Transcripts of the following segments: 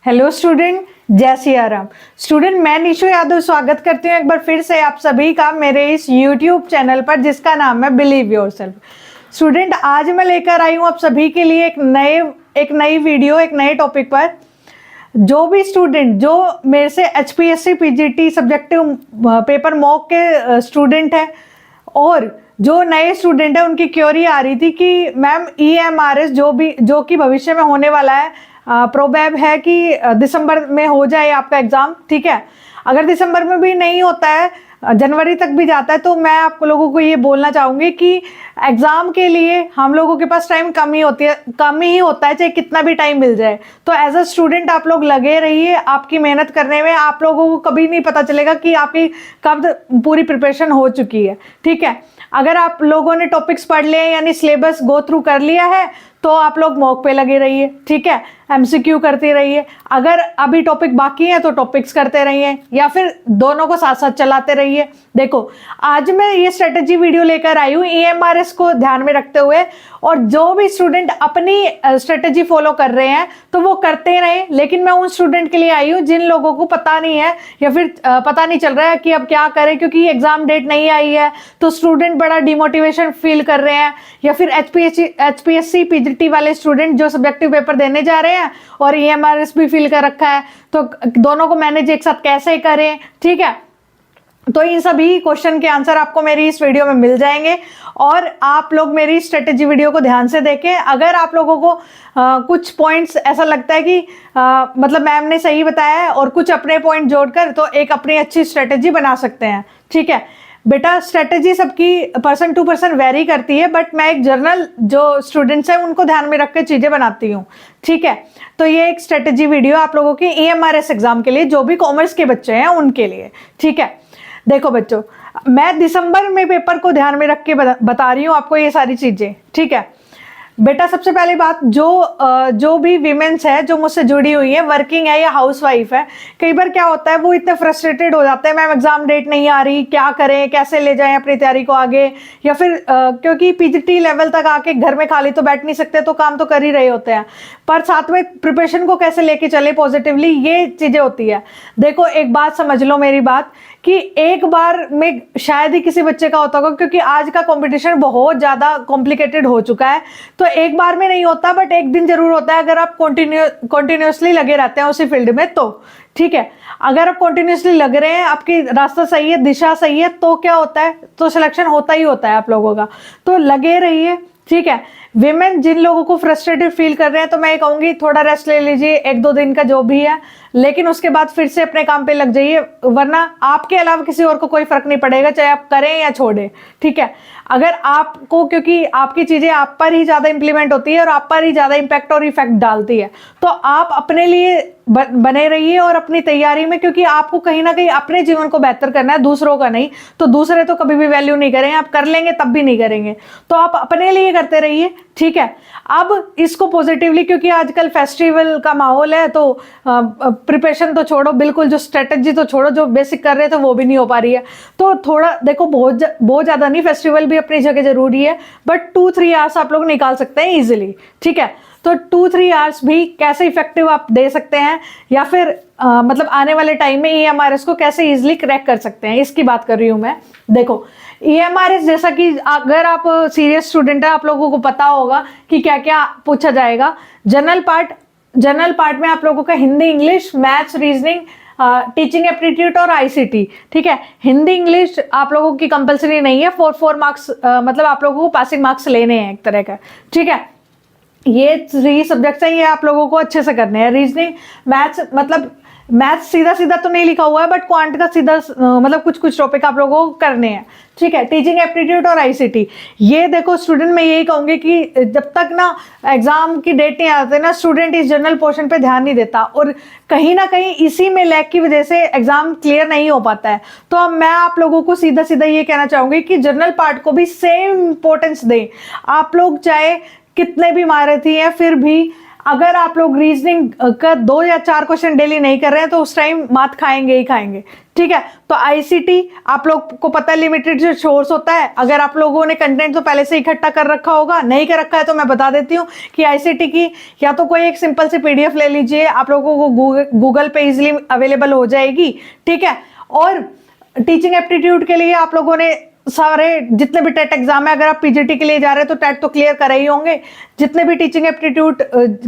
Hello student, जय Siya Ram. Student, मैं निशु यादव स्वागत करती हूँ एक बार फिर से आप सभी का मेरे इस यूट्यूब चैनल पर जिसका नाम है बिलीव योरसेल्फ। स्टूडेंट, आज मैं लेकर आई हूँ आप सभी के लिए एक नई वीडियो एक नए टॉपिक पर। जो भी स्टूडेंट जो मेरे से HPSC PGT subjective paper mock के स्टूडेंट है और जो नए स्टूडेंट है, उनकी क्वेरी आ रही थी कि मैम EMRS जो कि भविष्य में होने वाला है, प्रोबेब है कि दिसंबर में हो जाए आपका एग्जाम। ठीक है, अगर दिसंबर में भी नहीं होता है, जनवरी तक भी जाता है, तो मैं आप लोगों को ये बोलना चाहूँगी कि एग्ज़ाम के लिए हम लोगों के पास टाइम कम ही होता है, चाहे कितना भी टाइम मिल जाए। तो एज अ स्टूडेंट आप लोग लगे रहिए, आपकी मेहनत करने में आप लोगों को कभी नहीं पता चलेगा कि आपकी कब पूरी प्रिपरेशन हो चुकी है। ठीक है, अगर आप लोगों ने टॉपिक्स पढ़ लिए यानी सिलेबस गो थ्रू कर लिया है तो आप लोग मॉक पे लगे रहिए। ठीक है, MCQ करते रहिए। अगर अभी टॉपिक बाकी है तो टॉपिक्स करते रहिए या फिर दोनों को साथ साथ चलाते रहिए। देखो, आज मैं ये स्ट्रेटेजी वीडियो लेकर आई हूँ EMRS को ध्यान में रखते हुए, और जो भी स्टूडेंट अपनी स्ट्रेटेजी फॉलो कर रहे हैं तो वो करते रहे, लेकिन मैं उन स्टूडेंट के लिए आई हूँ जिन लोगों को पता नहीं है या फिर पता नहीं चल रहा है कि अब क्या करें, क्योंकि एग्जाम डेट नहीं आई है तो स्टूडेंट बड़ा डिमोटिवेशन फील कर रहे हैं, या फिर HPSC PGT वाले स्टूडेंट जो सब्जेक्टिव पेपर देने जा रहे हैं और EMRS भी फिल कर रखा है, तो दोनों को मैनेज एक साथ कैसे करें। ठीक है, तो इन सभी क्वेश्चन के आंसर आपको मेरी इस वीडियो में मिल जाएंगे, और आप लोग मेरी स्ट्रेटेजी वीडियो को ध्यान से देखें। अगर आप लोगों को कुछ पॉइंट्स ऐसा लगता है कि मतलब मैम ने सही बताया है और कुछ अपने पॉइंट जोड़कर तो एक अपनी अच्छी स्ट्रेटेजी बना सकते हैं। ठीक है बेटा, स्ट्रेटेजी सबकी पर्सन टू पर्सन वेरी करती है, बट मैं एक जर्नल जो स्टूडेंट्स हैं उनको ध्यान में रख के चीज़ें बनाती हूँ। ठीक है, तो ये एक स्ट्रेटेजी वीडियो आप लोगों की EMRS एग्जाम के लिए, जो भी कॉमर्स के बच्चे हैं उनके लिए। ठीक है, देखो बच्चों, मैं दिसंबर में पेपर को ध्यान में रख के बता रही हूँ आपको ये सारी चीज़ें। ठीक है बेटा, सबसे पहली बात, जो भी वीमेंस है जो मुझसे जुड़ी हुई है, वर्किंग है या हाउसवाइफ है, कई बार क्या होता है वो इतने फ्रस्ट्रेटेड हो जाते हैं, मैम एग्जाम डेट नहीं आ रही, क्या करें, कैसे ले जाएं अपनी तैयारी को आगे, या फिर क्योंकि PGT लेवल तक आके घर में खाली तो बैठ नहीं सकते, तो काम तो कर ही रहे होते हैं, पर साथ में प्रिपरेशन को कैसे लेके चले पॉजिटिवली, ये चीज़ें होती है। देखो, एक बात समझ लो मेरी बात, कि एक बार में शायद ही किसी बच्चे का होता होगा, क्योंकि आज का कंपटीशन बहुत ज़्यादा कॉम्प्लिकेटेड हो चुका है, तो एक बार में नहीं होता, बट एक दिन जरूर होता है अगर आप कंटिन्यूसली लगे रहते हैं उसी फील्ड में तो। ठीक है, अगर आप कंटिन्यूसली लग रहे हैं, आपकी रास्ता सही है, दिशा सही है, तो क्या होता है, तो सिलेक्शन होता ही होता है आप लोगों का, तो लगे रहिए। ठीक है, विमेन जिन लोगों को फ्रस्ट्रेटेड फील कर रहे हैं तो मैं कहूँगी थोड़ा रेस्ट ले लीजिए, 1-2 दिन का जो भी है, लेकिन उसके बाद फिर से अपने काम पे लग जाइए, वरना आपके अलावा किसी और को कोई फर्क नहीं पड़ेगा, चाहे आप करें या छोड़ें। ठीक है, अगर आपको, क्योंकि आपकी चीज़ें आप पर ही ज़्यादा इंप्लीमेंट होती है और आप पर ही ज़्यादा इम्पैक्ट और इफेक्ट डालती है, तो आप अपने लिए बने रहिए और अपनी तैयारी में, क्योंकि आपको कहीं ना कहीं अपने जीवन को बेहतर करना है, दूसरों का नहीं। तो दूसरे तो कभी भी वैल्यू नहीं करेंगे, आप कर लेंगे तब भी नहीं करेंगे, तो आप अपने लिए करते रहिए। ठीक है, अब इसको पॉजिटिवली, क्योंकि आजकल फेस्टिवल का माहौल है, तो प्रिपरेशन तो छोड़ो, बिल्कुल जो स्ट्रेटेजी तो छोड़ो, जो बेसिक कर रहे थे वो भी नहीं हो पा रही है, तो थोड़ा देखो, बहुत ज़्यादा नहीं, फेस्टिवल भी अपनी जगह जरूरी है, बट 2-3 आवर्स आप लोग निकाल सकते हैं ईजिली। ठीक है, तो 2-3 आवर्स भी कैसे इफेक्टिव आप दे सकते हैं, या फिर मतलब आने वाले टाइम में EMRS को कैसे इजीली क्रैक कर सकते हैं, इसकी बात कर रही हूँ मैं। देखो, EMRS जैसा कि अगर आप सीरियस स्टूडेंट है, आप लोगों को पता होगा कि क्या क्या पूछा जाएगा। जनरल पार्ट में आप लोगों का Hindi, English, maths, reasoning, teaching aptitude और ICT। ठीक है, हिंदी इंग्लिश आप लोगों की कंपलसरी नहीं है, 4 मार्क्स, मतलब आप लोगों को पासिंग मार्क्स लेने हैं एक तरह का। ठीक है, ये 3 सब्जेक्ट्स हैं, ये आप लोगों को अच्छे से करने हैं। रीजनिंग, मैथ्स, मतलब मैथ्स सीधा सीधा तो नहीं लिखा हुआ है, बट क्वांट का सीधा मतलब कुछ टॉपिक आप लोगों को करने हैं। ठीक है, टीचिंग एप्टीट्यूड और ICT, ये देखो स्टूडेंट, मैं यही कहूँगी कि जब तक ना एग्जाम की डेट नहीं आते ना, स्टूडेंट इस जनरल पोर्शन पे ध्यान नहीं देता, और कहीं ना कहीं इसी में लैग की वजह से एग्जाम क्लियर नहीं हो पाता है। तो अब मैं आप लोगों को सीधा सीधा ये कहना चाहूँगी कि जनरल पार्ट को भी सेम इंपॉर्टेंस दें। आप लोग चाहे कितने भी महारथी हैं, फिर भी अगर आप लोग रीजनिंग का 2 या 4 क्वेश्चन डेली नहीं कर रहे हैं तो उस टाइम मात खाएंगे ही खाएंगे, ठीक है। तो आईसीटी आप लोग को पता है लिमिटेड जो सोर्स होता है, अगर आप लोगों ने कंटेंट तो पहले से इकट्ठा कर रखा होगा, नहीं कर रखा है तो मैं बता देती हूँ कि आईसीटी की या तो कोई एक सिंपल सी पीडीएफ ले लीजिए, आप लोगों को गूगल पे इजिली अवेलेबल हो जाएगी, ठीक है। और टीचिंग एप्टीट्यूड के लिए आप लोगों ने सारे जितने भी टेट एग्जाम है, अगर आप पीजीटी के लिए जा रहे हैं तो टेट तो क्लियर कर ही होंगे, जितने भी टीचिंग एप्टीट्यूड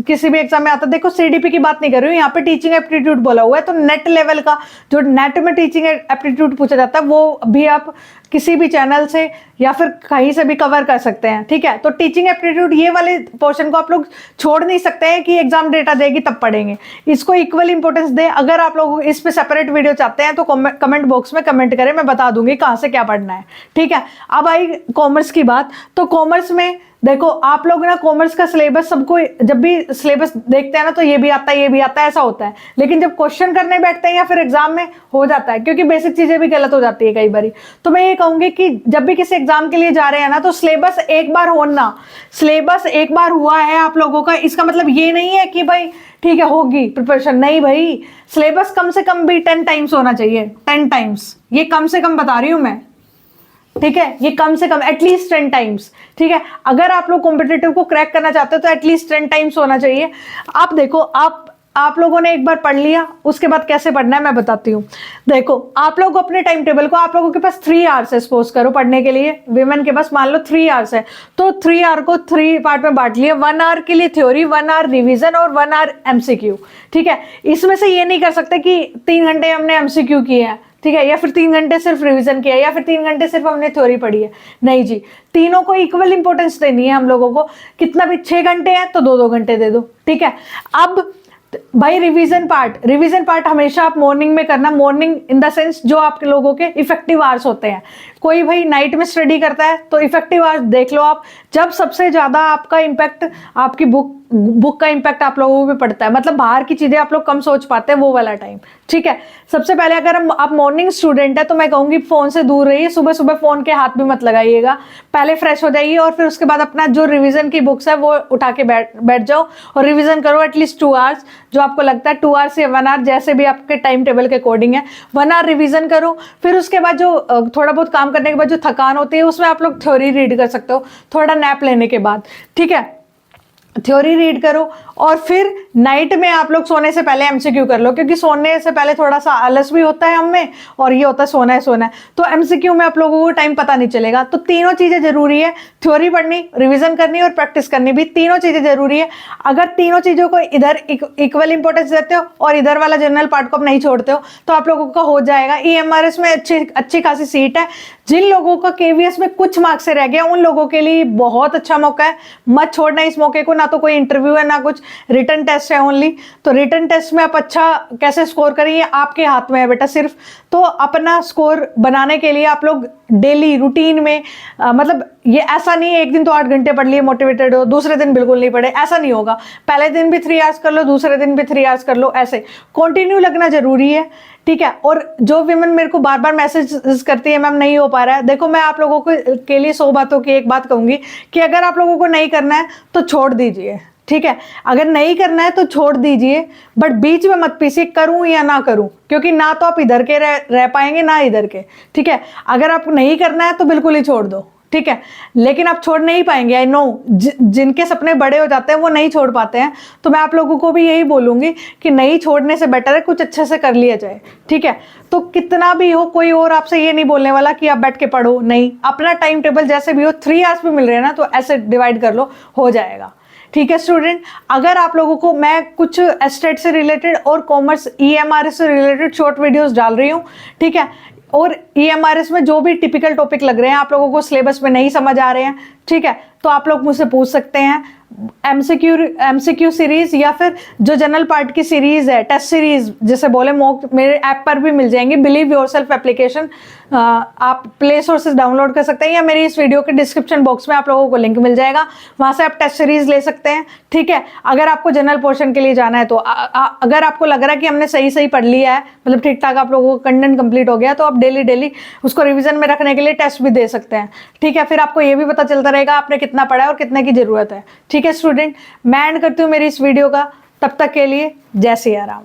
किसी भी एग्जाम में आता है, देखो सीडीपी की बात नहीं कर रही हूँ, यहाँ पे टीचिंग एप्टीट्यूड बोला हुआ है, तो नेट लेवल का जो नेट में टीचिंग एप्टीट्यूड पूछा जाता है वो भी आप किसी भी चैनल से या फिर कहीं से भी कवर कर सकते हैं, ठीक है। तो टीचिंग एप्टीट्यूड ये वाले पोर्शन को आप लोग छोड़ नहीं सकते हैं कि एग्जाम डेटा देगी तब पढ़ेंगे, इसको इक्वल इंपॉर्टेंस दें। अगर आप लोग इस पे सेपरेट वीडियो चाहते हैं तो कमेंट बॉक्स में कमेंट करें, मैं बता दूंगी कहाँ से क्या पढ़ना है, ठीक है। अब आई कॉमर्स की बात, तो कॉमर्स में देखो आप लोग ना कॉमर्स का सिलेबस सबको जब भी सिलेबस देखते हैं ना तो ये भी आता है ये भी आता है ऐसा होता है, लेकिन जब क्वेश्चन करने बैठते हैं या फिर एग्जाम में हो जाता है, क्योंकि बेसिक चीजें भी गलत हो जाती है कई बारी। तो मैं ये कहूंगी कि जब भी किसी एग्जाम के लिए जा रहे हैं ना तो सिलेबस एक बार होना, सिलेबस एक बार हुआ है आप लोगों का इसका मतलब ये नहीं है कि भाई ठीक है होगी प्रिपरेशन, नहीं भाई, सिलेबस कम से कम भी 10 टाइम्स होना चाहिए, 10 टाइम्स, ये कम से कम बता रही हूं मैं, ठीक है, ये कम से कम एटलीस्ट 10 टाइम्स, ठीक है। अगर आप लोग कॉम्पिटिटिव को क्रैक करना चाहते हो तो एटलीस्ट 10 टाइम्स होना चाहिए। आप देखो आप लोगों ने एक बार पढ़ लिया, उसके बाद कैसे पढ़ना है मैं बताती हूँ। देखो आप लोग अपने टाइम टेबल को, आप लोगों के पास 3 आवर्स है सपोज करो पढ़ने के लिए, विमेन के पास मान लो 3 आवर्स है, तो 3 आवर को 3 पार्ट में बांट लिया, 1 आवर के लिए थ्योरी, 1 आवर रिवीजन और 1 आवर एमसीक्यू, ठीक है। इसमें से ये नहीं कर सकते कि 3 घंटे हमने एमसीक्यू किए हैं, ठीक है, या फिर 3 घंटे सिर्फ रिवीजन किया या फिर 3 घंटे सिर्फ हमने थ्योरी पढ़ी है, नहीं जी, तीनों को इक्वल इंपॉर्टेंस देनी है हम लोगों को। कितना भी 6 घंटे हैं तो 2-2 घंटे दे दो, ठीक है। अब भाई रिवीजन पार्ट हमेशा आप मॉर्निंग में करना, मॉर्निंग इन द सेंस जो आप लोगों के इफेक्टिव आवर्स होते हैं। कोई भाई नाइट में स्टडी करता है तो इफेक्टिव आवर्स देख लो आप, जब सबसे ज्यादा आपका इम्पैक्ट आपकी बुक का इम्पैक्ट आप लोगों पे पड़ता है, मतलब बाहर की चीजें आप लोग कम सोच पाते हैं वो वाला टाइम, ठीक है। सबसे पहले अगर आप मॉर्निंग स्टूडेंट है तो मैं कहूंगी फोन से दूर रहिए, सुबह सुबह फोन के हाथ भी मत लगाइएगा, पहले फ्रेश हो जाइए और फिर उसके बाद अपना जो रिवीजन की बुक्स है वो उठा के बैठ जाओ और रिवीजन करो एटलीस्ट 2 आवर्स, जो आपको लगता है 2 आवर्स या 1 आवर जैसे भी आपके टाइम टेबल के अकॉर्डिंग है, 1 आवर रिवीजन करो। फिर उसके बाद जो थोड़ा बहुत काम करने के बाद जो थकान होती है उसमें आप लोग थ्योरी रीड कर सकते हो थोड़ा नैप लेने के बाद, ठीक है, थ्योरी रीड करो। और फिर नाइट में आप लोग सोने से पहले एमसीक्यू कर लो, क्योंकि सोने से पहले थोड़ा सा आलस भी होता है हमें और ये होता है सोना है, तो एमसीक्यू में आप लोगों को टाइम पता नहीं चलेगा। तो तीनों चीजें जरूरी है, थ्योरी पढ़नी, रिवीजन करनी और प्रैक्टिस करनी भी, तीनों चीजें जरूरी है। अगर तीनों चीजों को इधर इक्वल इंपॉर्टेंस देते हो और इधर वाला जनरल पार्ट को आप नहीं छोड़ते हो तो आप लोगों का हो जाएगा। ईएमआरएस में अच्छी खासी सीट है, जिन लोगों का केवीएस में कुछ मार्क्स से रह गया उन लोगों के लिए बहुत अच्छा मौका है, मत छोड़ना इस मौके को। ना तो कोई इंटरव्यू है ना कुछ, रिटन टेस्ट है ओनली, तो रिटन टेस्ट में आप अच्छा कैसे स्कोर करें आपके हाथ में है बेटा सिर्फ। तो अपना स्कोर बनाने के लिए आप लोग डेली रूटीन में मतलब ये ऐसा नहीं है एक दिन तो 8 घंटे पढ़ लिए मोटिवेटेड हो, दूसरे दिन बिल्कुल नहीं पढ़े, ऐसा नहीं होगा। पहले दिन भी 3 आवर्स कर लो, दूसरे दिन भी 3 आवर्स कर लो, ऐसे कंटिन्यू लगना जरूरी है, ठीक है। और जो विमेन मेरे को बार बार मैसेज करती है मैम नहीं हो पा रहा है, देखो मैं आप लोगों के लिए 100 बातों की एक बात कहूंगी कि अगर आप लोगों को नहीं करना है तो छोड़ दीजिए, ठीक है। अगर नहीं करना है तो छोड़ दीजिए, बट बीच में मत पीछे करूं या ना करूं, क्योंकि ना तो आप इधर के रह पाएंगे ना इधर के, ठीक है। अगर आपको नहीं करना है तो बिल्कुल ही छोड़ दो, ठीक है, लेकिन आप छोड़ नहीं पाएंगे, आई नो जिनके सपने बड़े हो जाते हैं वो नहीं छोड़ पाते हैं। तो मैं आप लोगों को भी यही बोलूंगी कि नहीं छोड़ने से बेटर है कुछ अच्छे से कर लिया जाए, ठीक है। तो कितना भी हो, कोई और आपसे ये नहीं बोलने वाला कि आप बैठ के पढ़ो, नहीं, अपना टाइम टेबल जैसे भी हो, 3 आवर्स भी मिल रहे हैं ना तो ऐसे डिवाइड कर लो, हो जाएगा, ठीक है स्टूडेंट। अगर आप लोगों को मैं कुछ एस्टेट से रिलेटेड और कॉमर्स ईएमआरएस से रिलेटेड शॉर्ट वीडियोस डाल रही हूँ, ठीक है, और ईएमआरएस में जो भी टिपिकल टॉपिक लग रहे हैं आप लोगों को सिलेबस में नहीं समझ आ रहे हैं, ठीक है, तो आप लोग मुझसे पूछ सकते हैं। एमसीक्यू सीरीज या फिर जो जनरल पार्ट की सीरीज है, टेस्ट सीरीज जैसे बोले, मॉक मेरे ऐप पर भी मिल जाएंगी, बिलीव योरसेल्फ एप्लीकेशन, आप प्ले सोर्सेज डाउनलोड कर सकते हैं या मेरी इस वीडियो के डिस्क्रिप्शन बॉक्स में आप लोगों को लिंक मिल जाएगा, वहां से आप टेस्ट सीरीज ले सकते हैं, ठीक है। अगर आपको जनरल पोर्शन के लिए जाना है तो अगर आपको लग रहा है कि हमने सही पढ़ लिया है, मतलब ठीक ठाक आप लोगों का कंटेंट कंप्लीट हो गया, तो आप डेली उसको रिविजन में रखने के लिए टेस्ट भी दे सकते हैं, ठीक है। फिर आपको ये भी पता चलता रहेगा आपने कितना कितना पड़ा है और कितने की ज़रूरत है। ठीक है स्टूडेंट, मैं एंड करती हूँ मेरी इस वीडियो का। तब तक के लिए जय सिया राम।